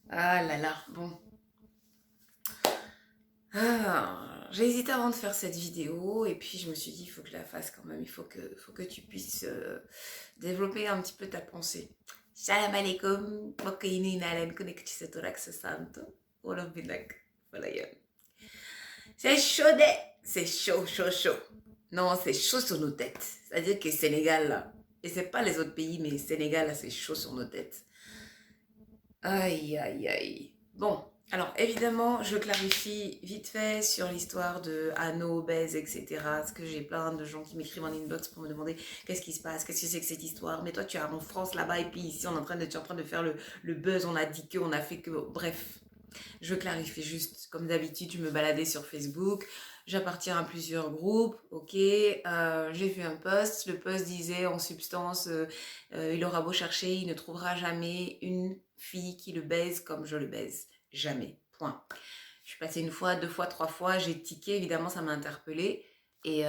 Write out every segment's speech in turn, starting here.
Ah là là, bon. J'ai hésité avant de faire cette vidéo et puis je me suis dit, il faut que je la fasse quand même. Il faut que tu puisses développer un petit peu ta pensée. Salam alaikum, wakaini nalen connecti setorak santo. Wolof bi nag wala yoon. C'est chaud, c'est chaud, chaud, chaud. Non, c'est chaud sur nos têtes. C'est-à-dire que Sénégal, là, et c'est pas les autres pays, mais Sénégal, là, c'est chaud sur nos têtes. Aïe, aïe, aïe. Bon, alors évidemment, je clarifie vite fait sur l'histoire de Anno, obèse, etc. Parce que j'ai plein de gens qui m'écrivent en inbox pour me demander qu'est-ce qui se passe, qu'est-ce que c'est que cette histoire. Mais toi, tu es en France là-bas et puis ici, tu es en train de faire le buzz. On a dit que, on a fait que. Bref, je clarifie juste. Comme d'habitude, je me baladais sur Facebook. J'appartiens à plusieurs groupes, ok. J'ai vu un post. Le post disait en substance, il aura beau chercher, il ne trouvera jamais une fille qui le baise comme je le baise. Jamais. Point. Je suis passée une fois, deux fois, trois fois. J'ai tiqué, évidemment, ça m'a interpellée. Et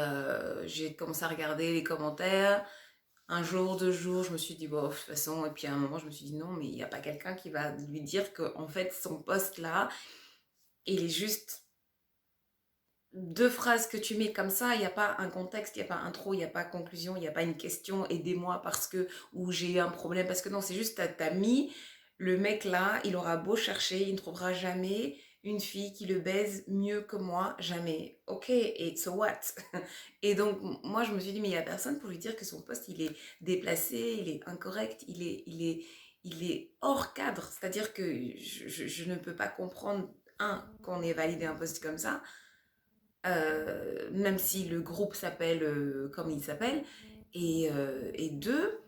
j'ai commencé à regarder les commentaires. Un jour, deux jours, je me suis dit, bon, de toute façon, et puis à un moment, je me suis dit, non, mais il n'y a pas quelqu'un qui va lui dire que, en fait, son poste là, il est juste deux phrases que tu mets comme ça, il n'y a pas un contexte, il n'y a pas intro, il n'y a pas conclusion, il n'y a pas une question, aidez-moi parce que, ou j'ai eu un problème, parce que non, c'est juste, t'as mis le mec là, il aura beau chercher, il ne trouvera jamais une fille qui le baise mieux que moi, jamais. Ok, et so what? Et donc, moi, je me suis dit, mais il n'y a personne pour lui dire que son poste, il est déplacé, il est incorrect, il est hors cadre. C'est-à-dire que je ne peux pas comprendre, un, qu'on ait validé un poste comme ça, même si le groupe s'appelle comme il s'appelle, et deux,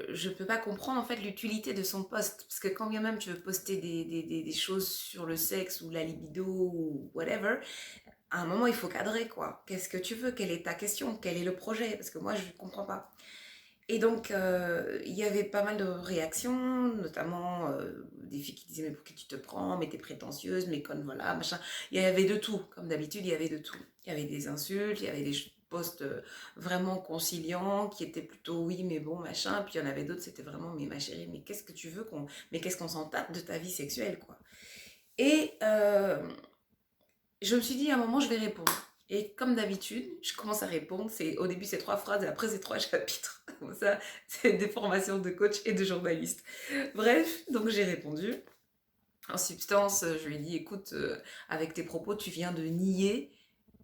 je peux pas comprendre en fait l'utilité de son poste, parce que quand bien même tu veux poster des choses sur le sexe ou la libido ou whatever, à un moment il faut cadrer quoi. Qu'est-ce que tu veux? Quelle est ta question? Quel est le projet? Parce que moi je comprends pas. Et donc, il y avait pas mal de réactions, notamment des filles qui disaient mais pour qui tu te prends, mais t'es prétentieuse, mais conne, voilà, machin. Il y avait de tout, comme d'habitude, il y avait de tout. Il y avait des insultes, il y avait des posts vraiment conciliants qui étaient plutôt oui, mais bon, machin. Puis il y en avait d'autres, c'était vraiment mais ma chérie, mais qu'est-ce que tu veux qu'on. Mais qu'est-ce qu'on s'en tape de ta vie sexuelle, quoi. Et je me suis dit, à un moment, je vais répondre. Et comme d'habitude, je commence à répondre. Au début, c'est trois phrases et après, c'est trois chapitres. Ça, c'est des formations de coach et de journaliste. Bref, donc j'ai répondu. En substance, je lui ai dit, écoute, avec tes propos, tu viens de nier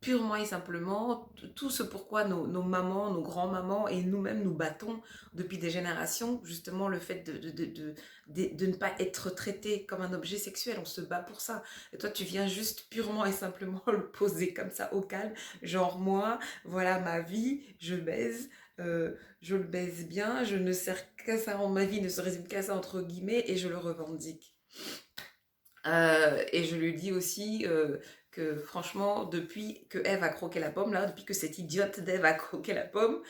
purement et simplement tout ce pourquoi nos mamans, nos grands-mamans et nous-mêmes nous battons depuis des générations, justement le fait de ne pas être traité comme un objet sexuel, on se bat pour ça. Et toi tu viens juste purement et simplement le poser comme ça au calme, genre moi, voilà ma vie, je baise, je le baise bien, je ne sers qu'à ça, ma vie ne se résume qu'à ça entre guillemets et je le revendique. Et je lui dis aussi que franchement, depuis que Eve a croqué la pomme, là, depuis que cette idiote d'Eve a croqué la pomme,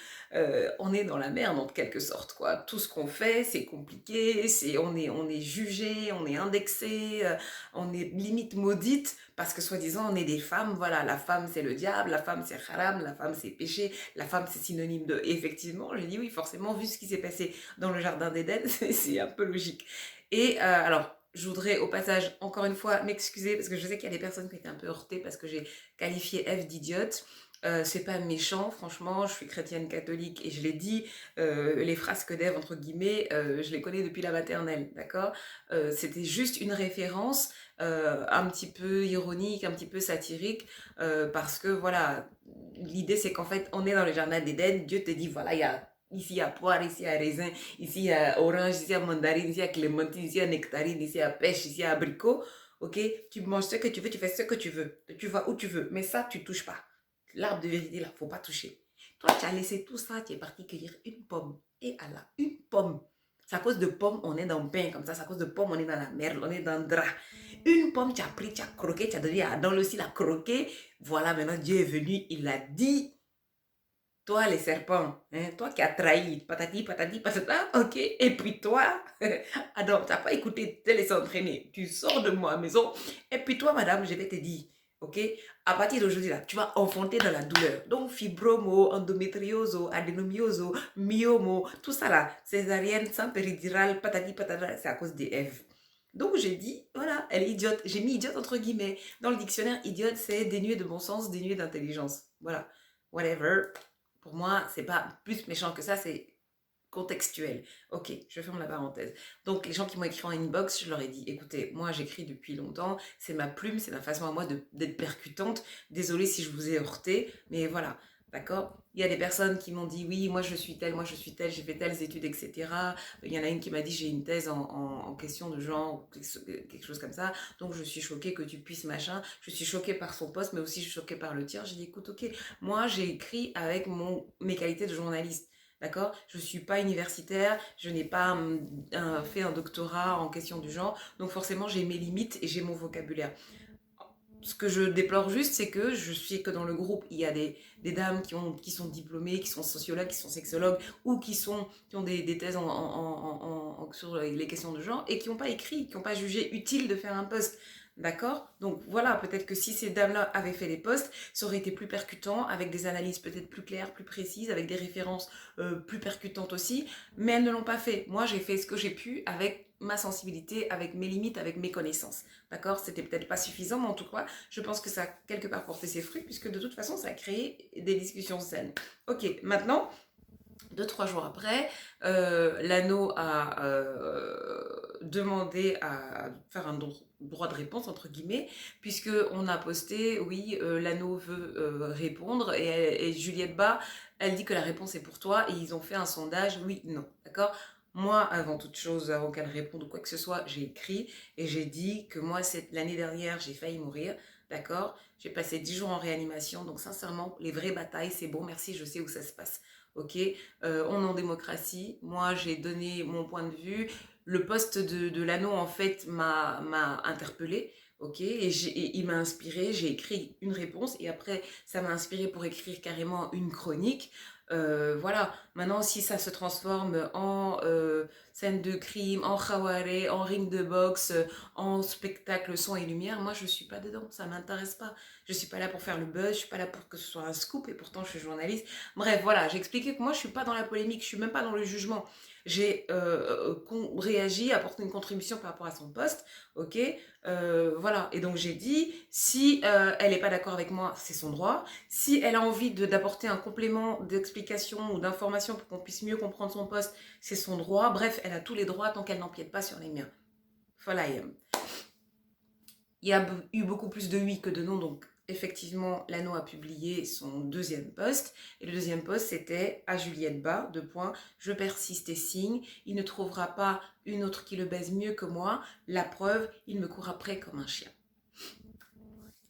on est dans la merde en quelque sorte, quoi. Tout ce qu'on fait, c'est compliqué, on est jugé, on est indexé, on est limite maudite parce que soi-disant on est des femmes. Voilà, la femme c'est le diable, la femme c'est haram, la femme c'est péché, la femme c'est synonyme de. Et effectivement, j'ai dit oui, forcément, vu ce qui s'est passé dans le jardin d'Éden, c'est un peu logique. Et alors, je voudrais au passage, encore une fois, m'excuser parce que je sais qu'il y a des personnes qui étaient un peu heurtées parce que j'ai qualifié Eve d'idiote. C'est pas méchant, franchement, je suis chrétienne catholique et je l'ai dit, les frasques d'Ève, entre guillemets, je les connais depuis la maternelle, d'accord. C'était juste une référence un petit peu ironique, un petit peu satirique, parce que voilà, l'idée c'est qu'en fait, on est dans le jardin d'Éden, Dieu te dit, voilà, ici il y a poire, ici il y a raisin, ici il y a orange, ici il y a mandarine, ici il y a clémentine, ici il y a nectarine, ici il y a pêche, ici il y a abricot, ok. Tu manges ce que tu veux, tu fais ce que tu veux, tu vas où tu veux, mais ça, tu touches pas. L'arbre de vérité, là, faut pas toucher. Toi, tu as laissé tout ça, tu es parti cueillir une pomme. Et Allah, une pomme. C'est à cause de pommes, on est dans le pain comme ça. C'est à cause de pommes, on est dans la merde, on est dans le drap. Une pomme, tu as pris, tu as croqué, tu as donné à Adam aussi, il a croqué. Voilà, maintenant Dieu est venu, il a dit, toi les serpents, hein, toi qui as trahi, patati, patata, ok. Et puis toi, Adam, tu n'as pas écouté, te laisser entraîner. Tu sors de ma maison. Et puis toi, madame, je vais te dire, ok? À partir d'aujourd'hui, là, tu vas enfanter dans la douleur. Donc, fibromo, endométriose, adénomiose, myomo, tout ça là, césarienne, sans péridurale, patati patata, c'est à cause des F. Donc, j'ai dit, voilà, elle est idiote. J'ai mis idiote entre guillemets. Dans le dictionnaire, idiote, c'est dénué de bon sens, dénué d'intelligence. Voilà, whatever. Pour moi, c'est pas plus méchant que ça, c'est contextuel. Ok, je ferme la parenthèse. Donc, les gens qui m'ont écrit en inbox, je leur ai dit, écoutez, moi j'écris depuis longtemps, c'est ma plume, c'est ma façon à moi d'être percutante. Désolée si je vous ai heurté, mais voilà, d'accord? Il y a des personnes qui m'ont dit, oui, moi je suis telle, moi je suis telle, j'ai fait telles études, etc. Il y en a une qui m'a dit, j'ai une thèse en question de genre, quelque chose comme ça, donc je suis choquée que tu puisses machin. Je suis choquée par son poste, mais aussi je suis choquée par le tien. J'ai dit, écoute, ok, moi j'ai écrit avec mes qualités de journaliste. D'accord? Je ne suis pas universitaire, je n'ai pas fait un doctorat en question du genre, donc forcément j'ai mes limites et j'ai mon vocabulaire. Ce que je déplore juste, c'est que je suis que dans le groupe, il y a des dames qui sont diplômées, qui sont sociologues, qui sont sexologues, ou qui ont des thèses sur les questions de genre, et qui n'ont pas écrit, qui n'ont pas jugé utile de faire un post. D'accord? Donc voilà, peut-être que si ces dames-là avaient fait des posts, ça aurait été plus percutant, avec des analyses peut-être plus claires, plus précises, avec des références plus percutantes aussi, mais elles ne l'ont pas fait. Moi, j'ai fait ce que j'ai pu avec ma sensibilité, avec mes limites, avec mes connaissances. D'accord? C'était peut-être pas suffisant, mais en tout cas, je pense que ça a quelque part porté ses fruits, puisque de toute façon, ça a créé des discussions saines. Ok, maintenant, 2-3 jours après, l'anneau a demandé à faire un droit de réponse, entre guillemets, puisqu'on a posté, oui, l'anneau veut répondre, et Juliette Bas, elle dit que la réponse est pour toi, et ils ont fait un sondage, oui, non, d'accord? Moi, avant toute chose, avant qu'elle réponde ou quoi que ce soit, j'ai écrit et j'ai dit que moi, l'année dernière, j'ai failli mourir, d'accord? J'ai passé 10 jours en réanimation, donc sincèrement, les vraies batailles, c'est bon, merci, je sais où ça se passe. Ok, on est en démocratie. Moi, j'ai donné mon point de vue. Le poste de l'anneau, en fait, m'a interpellée. Ok, et il m'a inspiré. J'ai écrit une réponse et après, ça m'a inspiré pour écrire carrément une chronique. Voilà, maintenant si ça se transforme en scène de crime, en khawaré, en ring de boxe, en spectacle son et lumière, moi je suis pas dedans, ça m'intéresse pas. Je suis pas là pour faire le buzz, je suis pas là pour que ce soit un scoop et pourtant je suis journaliste. Bref, voilà, j'ai expliqué que moi je suis pas dans la polémique, je suis même pas dans le jugement. J'ai réagi, apporté une contribution par rapport à son poste, ok, voilà. Et donc j'ai dit, si elle n'est pas d'accord avec moi, c'est son droit. Si elle a envie d'apporter un complément d'explication ou d'information pour qu'on puisse mieux comprendre son poste, c'est son droit. Bref, elle a tous les droits tant qu'elle n'empiète pas sur les miens. Voilà. Il y a eu beaucoup plus de oui que de non, donc effectivement, l'anneau a publié son deuxième post. Et le deuxième post, c'était à Juliette Bas, deux points, je persiste et signe, il ne trouvera pas une autre qui le baise mieux que moi, la preuve, il me court après comme un chien.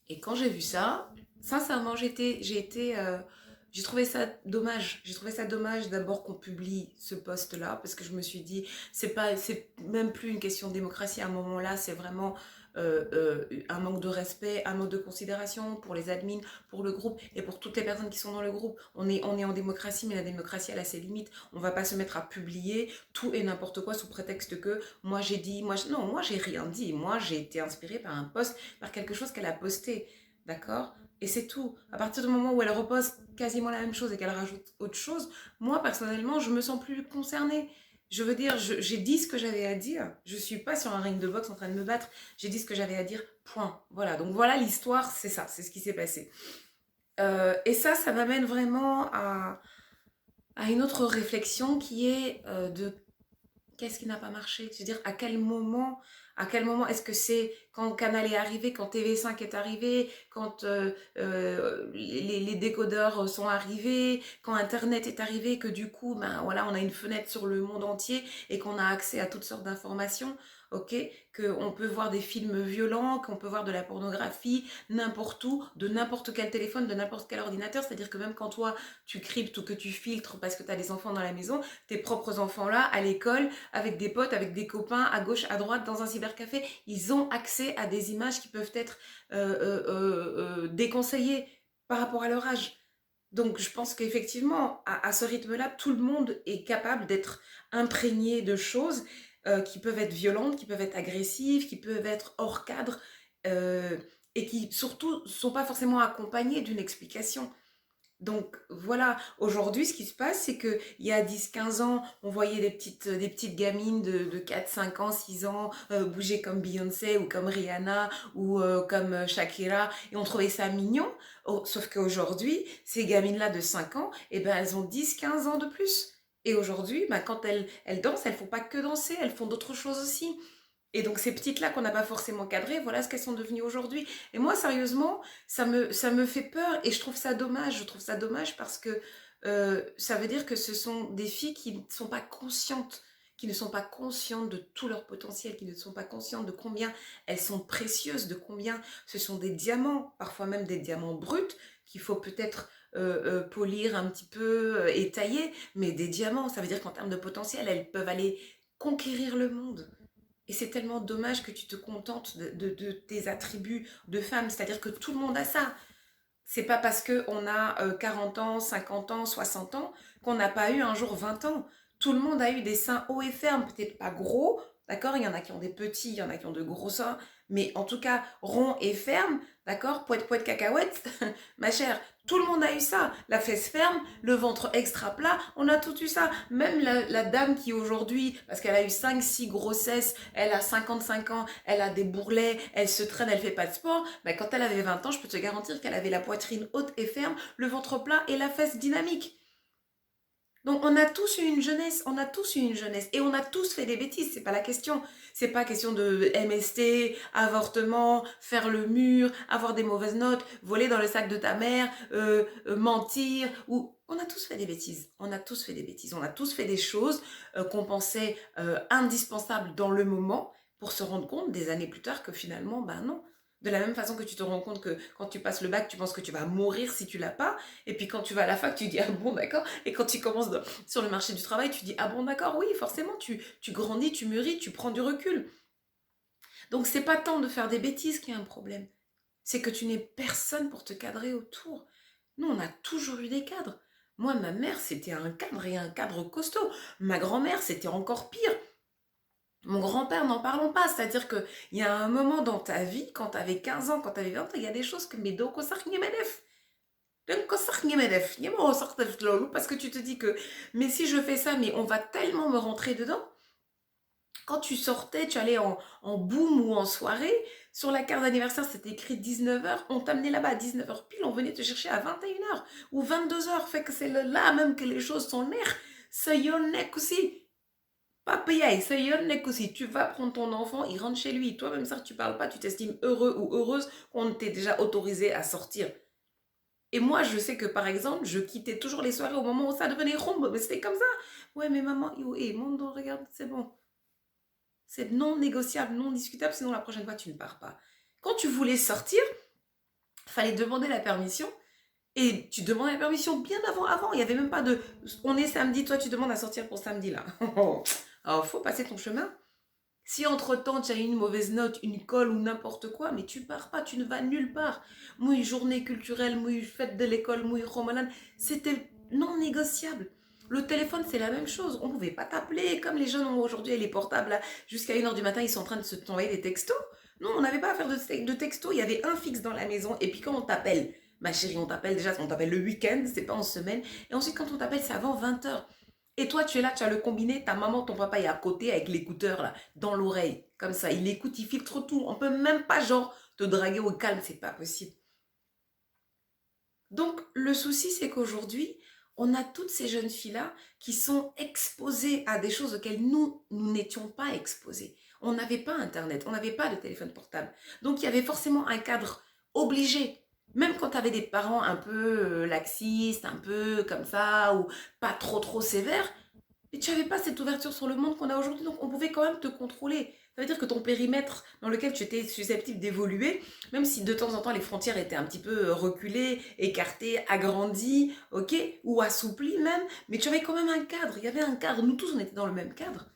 Et quand j'ai vu ça, sincèrement, j'ai trouvé ça dommage. J'ai trouvé ça dommage d'abord qu'on publie ce post-là, parce que je me suis dit, c'est même plus une question de démocratie à un moment-là, c'est vraiment un manque de respect, un manque de considération pour les admins, pour le groupe et pour toutes les personnes qui sont dans le groupe. On est en démocratie, mais la démocratie, elle a ses limites. On va pas se mettre à publier tout et n'importe quoi sous prétexte que moi j'ai dit, non, moi j'ai rien dit. Moi j'ai été inspirée par un post, par quelque chose qu'elle a posté. D'accord? Et c'est tout. À partir du moment où elle repose quasiment la même chose et qu'elle rajoute autre chose, moi personnellement, je me sens plus concernée. Je veux dire, j'ai dit ce que j'avais à dire. Je suis pas sur un ring de boxe en train de me battre. J'ai dit ce que j'avais à dire. Point. Voilà. Donc voilà l'histoire, c'est ça, c'est ce qui s'est passé. Et ça m'amène vraiment à une autre réflexion qui est de qu'est-ce qui n'a pas marché? C'est-à-dire à quel moment est-ce que c'est quand Canal est arrivé, quand TV5 est arrivé, quand les décodeurs sont arrivés, quand Internet est arrivé, que du coup, ben voilà, on a une fenêtre sur le monde entier et qu'on a accès à toutes sortes d'informations, ok? Qu'on peut voir des films violents, qu'on peut voir de la pornographie n'importe où, de n'importe quel téléphone, de n'importe quel ordinateur. C'est-à-dire que même quand toi, tu cryptes ou que tu filtres parce que tu as des enfants dans la maison, tes propres enfants là, à l'école, avec des potes, avec des copains, à gauche, à droite, dans un cybercafé, ils ont accès à des images qui peuvent être déconseillées par rapport à leur âge. Donc je pense qu'effectivement, à ce rythme-là, tout le monde est capable d'être imprégné de choses qui peuvent être violentes, qui peuvent être agressives, qui peuvent être hors cadre. et qui surtout sont pas forcément accompagnés d'une explication. Donc voilà, aujourd'hui, ce qui se passe, c'est qu'il y a 10, 15 ans, on voyait des petites gamines de 4, 5 ans, 6 ans bouger comme Beyoncé ou comme Rihanna ou comme Shakira et on trouvait ça mignon. Oh, sauf qu'aujourd'hui, ces gamines-là de 5 ans, eh ben, elles ont 10, 15 ans de plus. Et aujourd'hui, ben, quand elles dansent, elles font pas que danser, elles font d'autres choses aussi. Et donc ces petites-là qu'on n'a pas forcément cadrées, voilà ce qu'elles sont devenues aujourd'hui. Et moi, sérieusement, ça me fait peur et je trouve ça dommage. Je trouve ça dommage parce que ça veut dire que ce sont des filles qui ne sont pas conscientes, qui ne sont pas conscientes de tout leur potentiel, qui ne sont pas conscientes de combien elles sont précieuses, de combien ce sont des diamants, parfois même des diamants bruts, qu'il faut peut-être polir un petit peu, étailler, mais des diamants, ça veut dire qu'en termes de potentiel, elles peuvent aller conquérir le monde. Et c'est tellement dommage que tu te contentes de tes attributs de femme, c'est-à-dire que tout le monde a ça. C'est pas parce qu'on a 40 ans, 50 ans, 60 ans qu'on n'a pas eu un jour 20 ans. Tout le monde a eu des seins hauts et fermes, peut-être pas gros, d'accord? Il y en a qui ont des petits, il y en a qui ont de gros seins, mais en tout cas ronds et fermes, d'accord? Poète, poète, cacahuète, ma chère, tout le monde a eu ça. La fesse ferme, le ventre extra plat, on a tout eu ça. Même la dame qui aujourd'hui, parce qu'elle a eu 5, 6 grossesses, elle a 55 ans, elle a des bourrelets, elle se traîne, elle fait pas de sport, ben quand elle avait 20 ans, je peux te garantir qu'elle avait la poitrine haute et ferme, le ventre plat et la fesse dynamique. Donc on a tous eu une jeunesse, on a tous eu une jeunesse et on a tous fait des bêtises, c'est pas la question. C'est pas question de MST, avortement, faire le mur, avoir des mauvaises notes, voler dans le sac de ta mère, mentir ou on a tous fait des bêtises. On a tous fait des bêtises, on a tous fait des choses qu'on pensait indispensables dans le moment pour se rendre compte des années plus tard que finalement ben non. De la même façon que tu te rends compte que quand tu passes le bac, tu penses que tu vas mourir si tu l'as pas. Et puis quand tu vas à la fac, tu dis ah bon d'accord. Et quand tu commences sur le marché du travail, tu dis ah bon d'accord, oui forcément tu grandis, tu mûris, tu prends du recul. Donc c'est pas tant de faire des bêtises qui est un problème. C'est que tu n'es personne pour te cadrer autour. Nous on a toujours eu des cadres. Moi ma mère c'était un cadre et un cadre costaud. Ma grand-mère c'était encore pire. Mon grand-père, n'en parlons pas, c'est-à-dire qu'il y a un moment dans ta vie, quand tu avais 15 ans, quand tu avais 20 ans, il y a des choses que mes dos parce que tu te dis que mais si je fais ça, mais on va tellement me rentrer dedans. Quand tu sortais, tu allais en boom ou en soirée, sur la carte d'anniversaire, c'était écrit 19h, on t'amenait là-bas à 19h pile, on venait te chercher à 21h ou 22h, fait que c'est là même que les choses sont nerfs. Ça y est aussi. Papaya, ça y est aussi. Tu vas prendre ton enfant, il rentre chez lui. Toi-même, ça, tu parles pas, tu t'estimes heureux ou heureuse qu'on t'ait déjà autorisé à sortir. Et moi, je sais que par exemple, je quittais toujours les soirées au moment où ça devenait rumba. Mais c'était comme ça. Ouais, mais maman, yo, hey, Mondo, regarde, c'est bon. C'est non négociable, non discutable, sinon la prochaine fois, tu ne pars pas. Quand tu voulais sortir, fallait demander la permission. Et tu demandais la permission bien avant. Il n'y avait même pas de on est samedi, toi tu demandes à sortir pour samedi là. Alors, faut passer ton chemin. Si entre-temps tu as une mauvaise note, une colle ou n'importe quoi, mais tu pars pas, tu ne vas nulle part. Mouille journée culturelle, mouille fête de l'école, mouille romanade, c'était non négociable. Le téléphone, c'est la même chose. On ne pouvait pas t'appeler comme les jeunes ont aujourd'hui les portables. Jusqu'à 1h du matin, ils sont en train de se t'envoyer des textos. Non, on n'avait pas à faire de textos. Il y avait un fixe dans la maison. Et puis quand on t'appelle, ma chérie, on t'appelle déjà, on t'appelle le week-end, c'est pas en semaine. Et ensuite, quand on t'appelle, c'est avant 20h. Et toi, tu es là, tu as le combiné, ta maman, ton papa est à côté avec l'écouteur là, dans l'oreille. Comme ça, il écoute, il filtre tout. On peut même pas, genre, te draguer au calme, c'est pas possible. Donc, le souci, c'est qu'aujourd'hui, on a toutes ces jeunes filles-là qui sont exposées à des choses auxquelles nous n'étions pas exposés. On n'avait pas Internet, on n'avait pas de téléphone portable. Donc, il y avait forcément un cadre obligé. Même quand tu avais des parents un peu laxistes, un peu comme ça, ou pas trop trop sévères, mais tu n'avais pas cette ouverture sur le monde qu'on a aujourd'hui, donc on pouvait quand même te contrôler. Ça veut dire que ton périmètre dans lequel tu étais susceptible d'évoluer, même si de temps en temps les frontières étaient un petit peu reculées, écartées, agrandies, ok, ou assouplies même, mais tu avais quand même un cadre. Il y avait un cadre. Nous tous, on était dans le même cadre.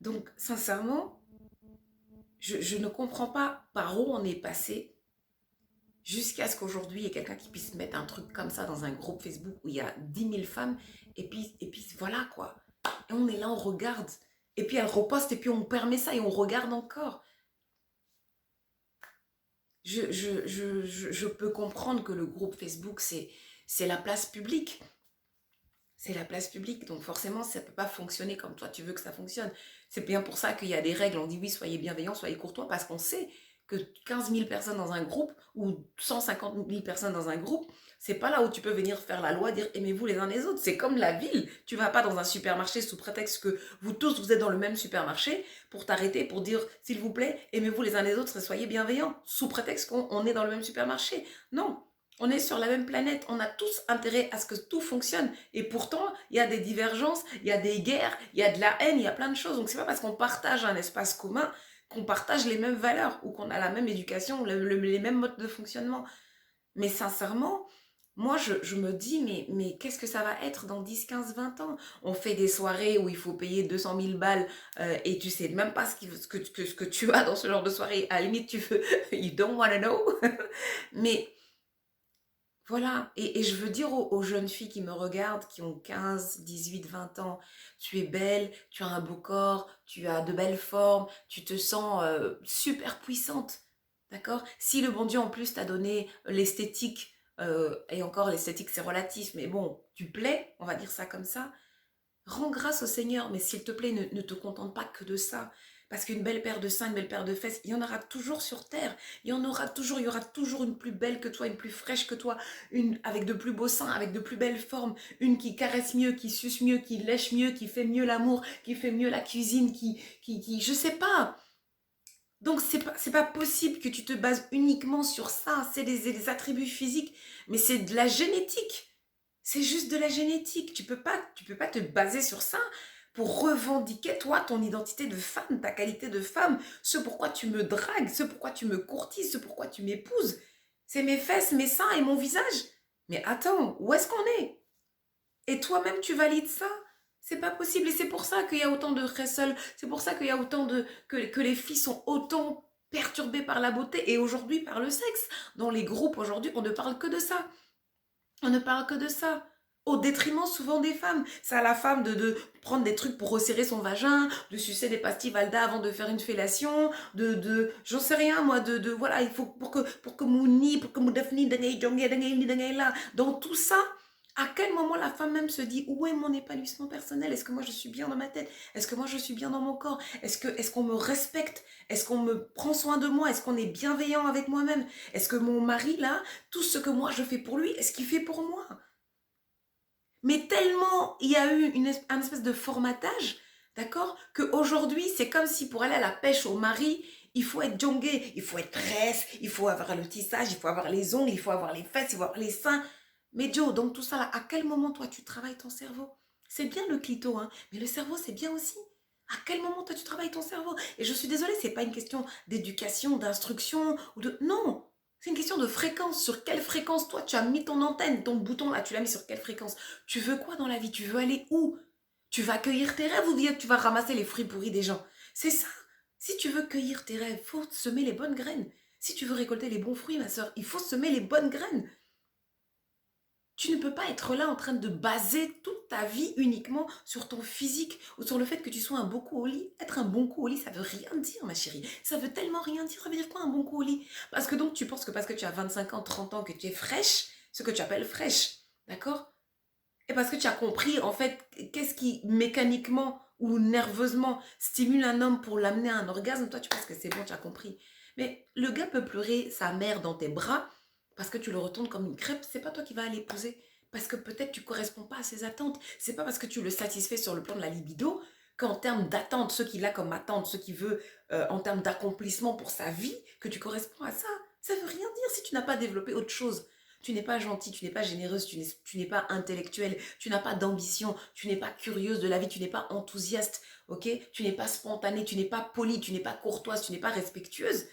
Donc, sincèrement, je ne comprends pas par où on est passé jusqu'à ce qu'aujourd'hui, il y ait quelqu'un qui puisse mettre un truc comme ça dans un groupe Facebook où il y a 10 000 femmes, et puis voilà quoi. Et on est là, on regarde. Et puis elle reposte et puis on permet ça et on regarde encore. Je peux comprendre que le groupe Facebook, c'est la place publique. C'est la place publique, donc forcément, ça ne peut pas fonctionner comme toi, tu veux que ça fonctionne. C'est bien pour ça qu'il y a des règles. On dit oui, soyez bienveillants, soyez courtois, parce qu'on sait que 15 000 personnes dans un groupe ou 150 000 personnes dans un groupe, c'est pas là où tu peux venir faire la loi, dire aimez-vous les uns les autres. C'est comme la ville. Tu vas pas dans un supermarché sous prétexte que vous tous, vous êtes dans le même supermarché pour t'arrêter, pour dire s'il vous plaît, aimez-vous les uns les autres et soyez bienveillants, sous prétexte qu'on est dans le même supermarché. Non, on est sur la même planète, on a tous intérêt à ce que tout fonctionne. Et pourtant, il y a des divergences, il y a des guerres, il y a de la haine, il y a plein de choses. Donc c'est pas parce qu'on partage un espace commun qu'on partage les mêmes valeurs ou qu'on a la même éducation, les mêmes modes de fonctionnement. Mais sincèrement, moi je me dis, mais qu'est-ce que ça va être dans 10, 15, 20 ans? On fait des soirées où il faut payer 200 000 balles et tu sais même pas ce que tu as dans ce genre de soirée. À la limite, tu veux, you don't wanna know. Mais voilà, et je veux dire aux jeunes filles qui me regardent, qui ont 15, 18, 20 ans, tu es belle, tu as un beau corps, tu as de belles formes, tu te sens super puissante, d'accord? Si le bon Dieu en plus t'a donné l'esthétique, et encore l'esthétique c'est relatif, mais bon, tu plais, on va dire ça comme ça, rends grâce au Seigneur, mais s'il te plaît, ne te contente pas que de ça. Parce qu'une belle paire de seins, une belle paire de fesses, il y en aura toujours sur terre. Il y aura toujours une plus belle que toi, une plus fraîche que toi, une avec de plus beaux seins, avec de plus belles formes, une qui caresse mieux, qui suce mieux, qui lèche mieux, qui fait mieux l'amour, qui fait mieux la cuisine, je sais pas. Donc c'est pas possible que tu te bases uniquement sur ça. C'est des attributs physiques, mais c'est de la génétique. C'est juste de la génétique. Tu peux pas te baser sur ça pour revendiquer, toi, ton identité de femme, ta qualité de femme, ce pourquoi tu me dragues, ce pourquoi tu me courtises, ce pourquoi tu m'épouses. C'est mes fesses, mes seins et mon visage. Mais attends, où est-ce qu'on est? Et toi-même, tu valides ça? C'est pas possible. Et c'est pour ça qu'il y a autant de wrestle. C'est pour ça qu'il y a autant de... que les filles sont autant perturbées par la beauté et aujourd'hui par le sexe. Dans les groupes aujourd'hui, on ne parle que de ça. On ne parle que de ça. Au détriment souvent des femmes. C'est à la femme de prendre des trucs pour resserrer son vagin, de sucer des pastilles Valda avant de faire une fellation, j'en sais rien moi, voilà, il faut pour que Mouni, pour que Moudafni, là. Dans tout ça, à quel moment la femme même se dit où est mon épanouissement personnel? Est-ce que moi je suis bien dans ma tête? Est-ce que moi je suis bien dans mon corps? Est-ce qu'on me respecte? Est-ce qu'on me prend soin de moi? Est-ce qu'on est bienveillant avec moi-même? Est-ce que mon mari là, tout ce que moi je fais pour lui, est-ce qu'il fait pour moi? Mais tellement il y a eu un espèce de formatage, d'accord, qu'aujourd'hui, c'est comme si pour aller à la pêche au mari, il faut être jongué, il faut être tresse, il faut avoir le tissage, il faut avoir les ongles, il faut avoir les fesses, il faut avoir les seins. Mais Joe, donc tout ça là, à quel moment toi tu travailles ton cerveau? C'est bien le clito, hein, mais le cerveau c'est bien aussi. À quel moment toi tu travailles ton cerveau? Et je suis désolée, c'est pas une question d'éducation, d'instruction ou de... Non, c'est une question de fréquence. Sur quelle fréquence, toi, tu as mis ton antenne, ton bouton là, tu l'as mis sur quelle fréquence? Tu veux quoi dans la vie? Tu veux aller où? Tu vas cueillir tes rêves ou bien tu vas ramasser les fruits pourris des gens? C'est ça. Si tu veux cueillir tes rêves, il faut semer les bonnes graines. Si tu veux récolter les bons fruits, ma soeur, il faut semer les bonnes graines. Tu ne peux pas être là en train de baser toute ta vie uniquement sur ton physique ou sur le fait que tu sois un bon coup au lit. Être un bon coup au lit, ça veut rien dire, ma chérie. Ça veut tellement rien dire. Ça veut dire quoi un bon coup au lit? Parce que donc tu penses que parce que tu as 25 ans, 30 ans, que tu es fraîche, ce que tu appelles fraîche, d'accord? Et parce que tu as compris, en fait, qu'est-ce qui mécaniquement ou nerveusement stimule un homme pour l'amener à un orgasme, toi tu penses que c'est bon, tu as compris. Mais le gars peut pleurer sa mère dans tes bras parce que tu le retournes comme une crêpe, c'est pas toi qui vas l'épouser. Parce que peut-être tu corresponds pas à ses attentes. C'est pas parce que tu le satisfais sur le plan de la libido qu'en termes d'attente, ce qu'il a comme attente, ce qu'il veut en termes d'accomplissement pour sa vie, que tu corresponds à ça. Ça veut rien dire si tu n'as pas développé autre chose. Tu n'es pas gentille, tu n'es pas généreuse, tu n'es pas intellectuelle, tu n'as pas d'ambition, tu n'es pas curieuse de la vie, tu n'es pas enthousiaste, ok? Tu n'es pas spontanée, tu n'es pas polie, tu n'es pas courtoise, tu n'es pas respectueuse.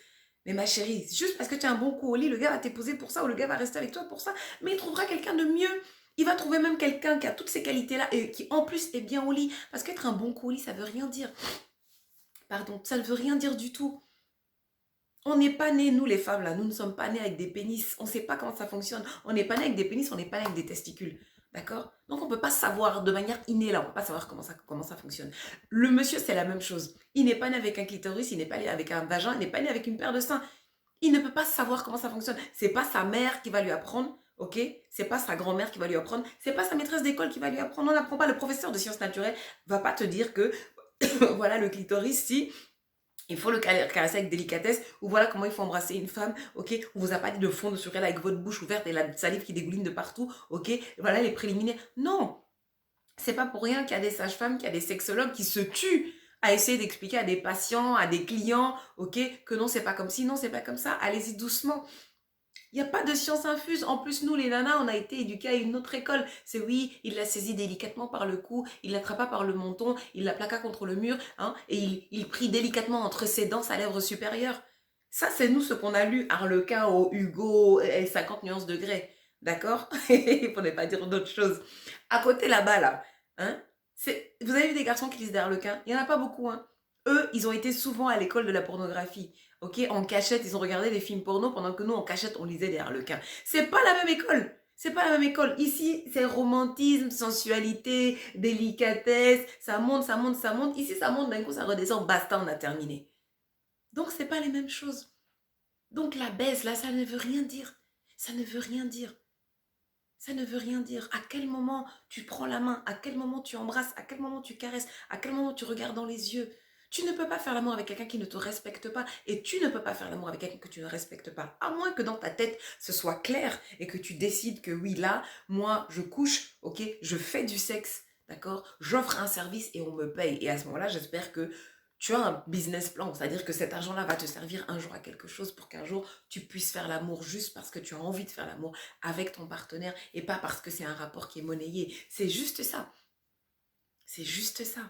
Mais ma chérie, juste parce que tu as un bon coup au lit, le gars va t'épouser pour ça ou le gars va rester avec toi pour ça, mais il trouvera quelqu'un de mieux. Il va trouver même quelqu'un qui a toutes ces qualités-là et qui en plus est bien au lit. Parce qu'être un bon coup au lit, ça veut rien dire. Pardon, ça ne veut rien dire du tout. On n'est pas nés, nous les femmes, là, nous ne sommes pas nés avec des pénis. On ne sait pas comment ça fonctionne. On n'est pas nés avec des pénis, on n'est pas nés avec des testicules. D'accord? Donc, on ne peut pas savoir de manière innée, là, on ne peut pas savoir comment ça fonctionne. Le monsieur, c'est la même chose. Il n'est pas né avec un clitoris, il n'est pas né avec un vagin, il n'est pas né avec une paire de seins. Il ne peut pas savoir comment ça fonctionne. C'est pas sa mère qui va lui apprendre, ok? C'est pas sa grand-mère qui va lui apprendre. C'est pas sa maîtresse d'école qui va lui apprendre. On n'apprend pas. Le professeur de sciences naturelles va pas te dire que, voilà, le clitoris, si il faut le caresser avec délicatesse, ou voilà comment il faut embrasser une femme, ok? On vous a pas dit de fondre sur elle avec votre bouche ouverte et la salive qui dégouline de partout, ok? Voilà les préliminaires. Non, c'est pas pour rien qu'il y a des sages-femmes, qu'il y a des sexologues qui se tuent à essayer d'expliquer à des patients, à des clients, ok, que non, c'est pas comme ci, non, c'est pas comme ça. Allez-y doucement. Il n'y a pas de science infuse. En plus, nous, les nanas, on a été éduqués à une autre école. C'est oui, il la saisit délicatement par le cou, il l'attrapa par le menton, il la plaqua contre le mur, hein, et il prit délicatement entre ses dents sa lèvre supérieure. Ça, c'est nous ce qu'on a lu, Harlequin au Hugo et 50 nuances de grès. D'accord? Pour ne pas dire d'autres choses. À côté là-bas, là, hein, vous avez vu des garçons qui lisent des Harlequins? Il n'y en a pas beaucoup, hein. Eux, ils ont été souvent à l'école de la pornographie. Ok, en cachette, ils ont regardé des films porno pendant que nous, en cachette, on lisait des Harlequins. C'est pas la même école. C'est pas la même école. Ici, c'est romantisme, sensualité, délicatesse. Ça monte, ça monte, ça monte. Ici, ça monte, d'un coup, ça redescend. Basta, on a terminé. Donc, c'est pas les mêmes choses. Donc, la baisse, là, ça ne veut rien dire. Ça ne veut rien dire. Ça ne veut rien dire. À quel moment tu prends la main, à quel moment tu embrasses, à quel moment tu caresses, à quel moment tu regardes dans les yeux. Tu ne peux pas faire l'amour avec quelqu'un qui ne te respecte pas et tu ne peux pas faire l'amour avec quelqu'un que tu ne respectes pas. À moins que dans ta tête, ce soit clair et que tu décides que oui, là, moi, je couche, ok, je fais du sexe, d'accord, j'offre un service et on me paye. Et à ce moment-là, j'espère que tu as un business plan, c'est-à-dire que cet argent-là va te servir un jour à quelque chose pour qu'un jour tu puisses faire l'amour juste parce que tu as envie de faire l'amour avec ton partenaire et pas parce que c'est un rapport qui est monnayé. C'est juste ça. C'est juste ça.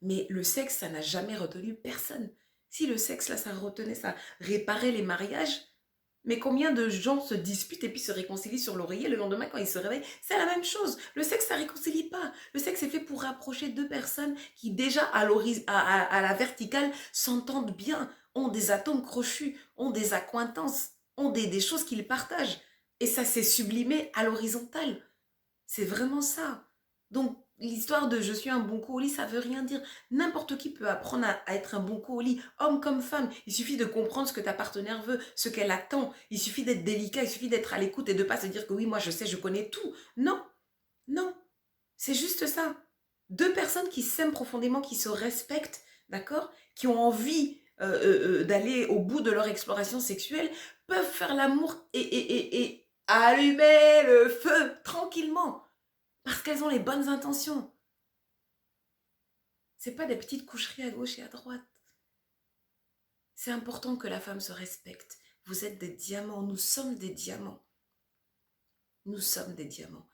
Mais le sexe, ça n'a jamais retenu personne. Si le sexe, là, ça retenait, ça réparait les mariages, mais combien de gens se disputent et puis se réconcilient sur l'oreiller le lendemain quand ils se réveillent? C'est la même chose. Le sexe, ça ne réconcilie pas. Le sexe est fait pour rapprocher deux personnes qui déjà à la verticale s'entendent bien, ont des atomes crochus, ont des accointances, ont des choses qu'ils partagent. Et ça s'est sublimé à l'horizontale. C'est vraiment ça. Donc, l'histoire de je suis un bon coup au lit, ça veut rien dire. N'importe qui peut apprendre à être un bon coup au lit, homme comme femme. Il suffit de comprendre ce que ta partenaire veut, ce qu'elle attend. Il suffit d'être délicat, il suffit d'être à l'écoute et de ne pas se dire que oui, moi je sais, je connais tout. Non, non, c'est juste ça. Deux personnes qui s'aiment profondément, qui se respectent, d'accord, qui ont envie d'aller au bout de leur exploration sexuelle, peuvent faire l'amour et allumer le feu tranquillement. Parce qu'elles ont les bonnes intentions. C'est pas des petites coucheries à gauche et à droite. C'est important que la femme se respecte. Vous êtes des diamants, nous sommes des diamants. Nous sommes des diamants.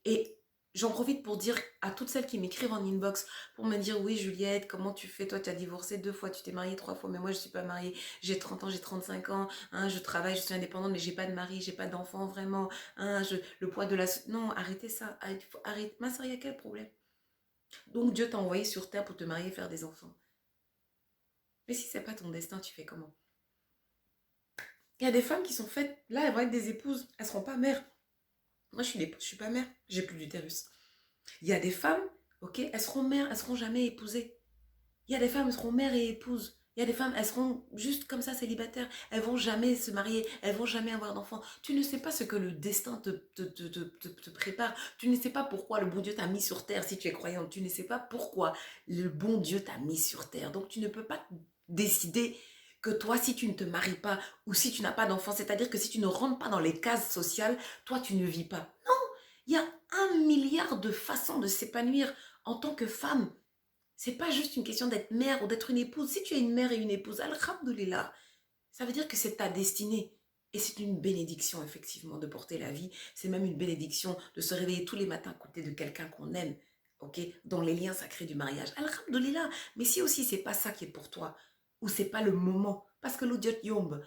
Et j'en profite pour dire à toutes celles qui m'écrivent en inbox, pour me dire oui Juliette, comment tu fais? Toi tu as divorcé 2 fois, tu t'es mariée 3 fois, mais moi je ne suis pas mariée, j'ai 30 ans, j'ai 35 ans, hein, je travaille, je suis indépendante, mais j'ai pas de mari, j'ai pas d'enfant vraiment, hein, le poids de la... Non, arrêtez ça, arrête. Ma soeur, il y a quel problème? Donc Dieu t'a envoyé sur terre pour te marier et faire des enfants. Mais si c'est pas ton destin, tu fais comment? Il y a des femmes qui sont faites, là elles vont être des épouses, elles seront pas mères. Moi je suis l'épouse, je suis pas mère, j'ai plus d'utérus. Il y a des femmes, ok, elles seront mères, elles seront jamais épousées. Il y a des femmes, elles seront mères et épouses. Il y a des femmes, elles seront juste comme ça célibataires. Elles vont jamais se marier, elles vont jamais avoir d'enfants. Tu ne sais pas ce que le destin te prépare. Tu ne sais pas pourquoi le bon Dieu t'a mis sur terre si tu es croyante. Tu ne sais pas pourquoi le bon Dieu t'a mis sur terre. Donc tu ne peux pas décider que toi, si tu ne te maries pas ou si tu n'as pas d'enfants, c'est-à-dire que si tu ne rentres pas dans les cases sociales, toi, tu ne vis pas. Non, il y a 1 milliard de façons de s'épanouir en tant que femme. C'est pas juste une question d'être mère ou d'être une épouse. Si tu es une mère et une épouse, alhamdoulilah, ça veut dire que c'est ta destinée. Et c'est une bénédiction, effectivement, de porter la vie. C'est même une bénédiction de se réveiller tous les matins à côté de quelqu'un qu'on aime, ok, dans les liens sacrés du mariage. Alhamdoulilah. Mais si aussi c'est pas ça qui est pour toi, ou c'est pas le moment, parce que l'audiot yombe,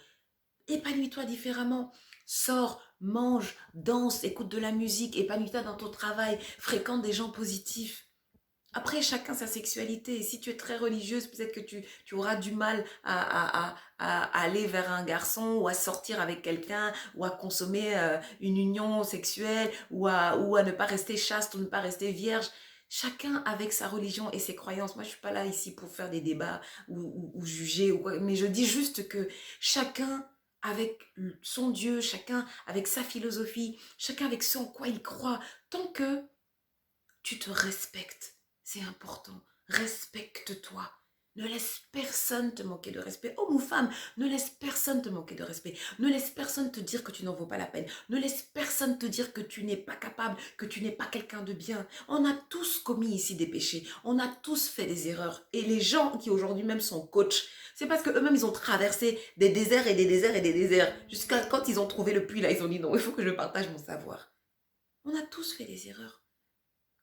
épanouis-toi différemment. Sors, mange, danse, écoute de la musique, épanouis-toi dans ton travail, fréquente des gens positifs. Après, chacun sa sexualité. Et si tu es très religieuse, peut-être que tu auras du mal à aller vers un garçon ou à sortir avec quelqu'un ou à consommer une union sexuelle ou à ne pas rester chaste ou ne pas rester vierge. Chacun avec sa religion et ses croyances. Moi, je suis pas là ici pour faire des débats ou juger ou quoi. Mais je dis juste que chacun avec son Dieu, chacun avec sa philosophie, chacun avec ce en quoi il croit. Tant que tu te respectes. C'est important. Respecte-toi. Ne laisse personne te manquer de respect. Homme ou femme, ne laisse personne te manquer de respect. Ne laisse personne te dire que tu n'en vaux pas la peine. Ne laisse personne te dire que tu n'es pas capable, que tu n'es pas quelqu'un de bien. On a tous commis ici des péchés. On a tous fait des erreurs. Et les gens qui aujourd'hui même sont coachs, c'est parce qu'eux-mêmes, ils ont traversé des déserts et des déserts et des déserts. Jusqu'à quand ils ont trouvé le puits, là, ils ont dit non, il faut que je partage mon savoir. On a tous fait des erreurs.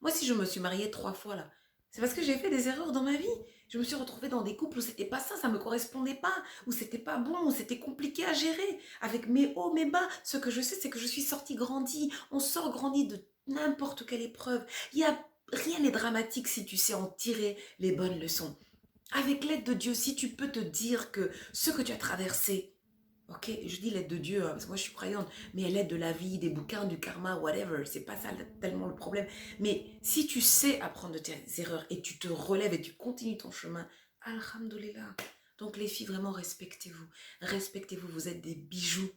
Moi, si je me suis mariée 3 fois là, c'est parce que j'ai fait des erreurs dans ma vie. Je me suis retrouvée dans des couples où c'était pas ça, ça me correspondait pas, où c'était pas bon, où c'était compliqué à gérer, avec mes hauts, mes bas. Ce que je sais, c'est que je suis sortie grandie. On sort grandi de n'importe quelle épreuve. Il y a rien n'est dramatique si tu sais en tirer les bonnes leçons. Avec l'aide de Dieu, si tu peux te dire que ce que tu as traversé, ok, je dis l'aide de Dieu, parce que moi je suis croyante, mais l'aide de la vie, des bouquins, du karma, whatever, c'est pas ça tellement le problème. Mais si tu sais apprendre de tes erreurs et tu te relèves et tu continues ton chemin, alhamdoulilah. Donc les filles, vraiment respectez-vous. Respectez-vous, vous êtes des bijoux.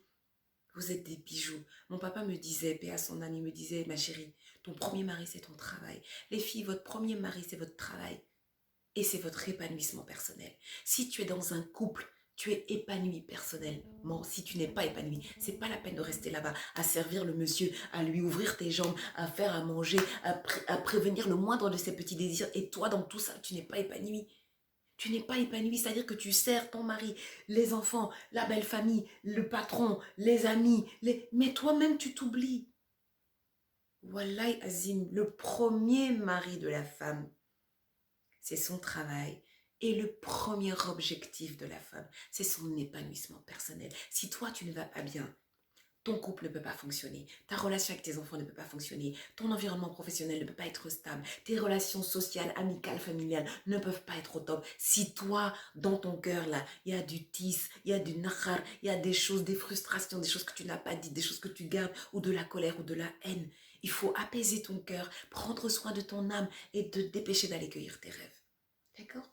Vous êtes des bijoux. Mon papa me disait, paix à son âme, il me disait, ma chérie, ton premier mari c'est ton travail. Les filles, votre premier mari c'est votre travail. Et c'est votre épanouissement personnel. Si tu es dans un couple, tu es épanoui personnellement. Si tu n'es pas épanoui, c'est pas la peine de rester là-bas à servir le monsieur, à lui ouvrir tes jambes, à faire à manger, à prévenir le moindre de ses petits désirs. Et toi, dans tout ça, tu n'es pas épanoui. Tu n'es pas épanoui, c'est-à-dire que tu sers ton mari, les enfants, la belle famille, le patron, les amis, mais toi-même tu t'oublies. Wallahi Azim, le premier mari de la femme, c'est son travail. Et le premier objectif de la femme, c'est son épanouissement personnel. Si toi, tu ne vas pas bien, ton couple ne peut pas fonctionner, ta relation avec tes enfants ne peut pas fonctionner, ton environnement professionnel ne peut pas être stable, tes relations sociales, amicales, familiales ne peuvent pas être au top. Si toi, dans ton cœur, là, il y a du tis, il y a du nakhar, il y a des choses, des frustrations, des choses que tu n'as pas dites, des choses que tu gardes, ou de la colère, ou de la haine, il faut apaiser ton cœur, prendre soin de ton âme et te dépêcher d'aller cueillir tes rêves. D'accord?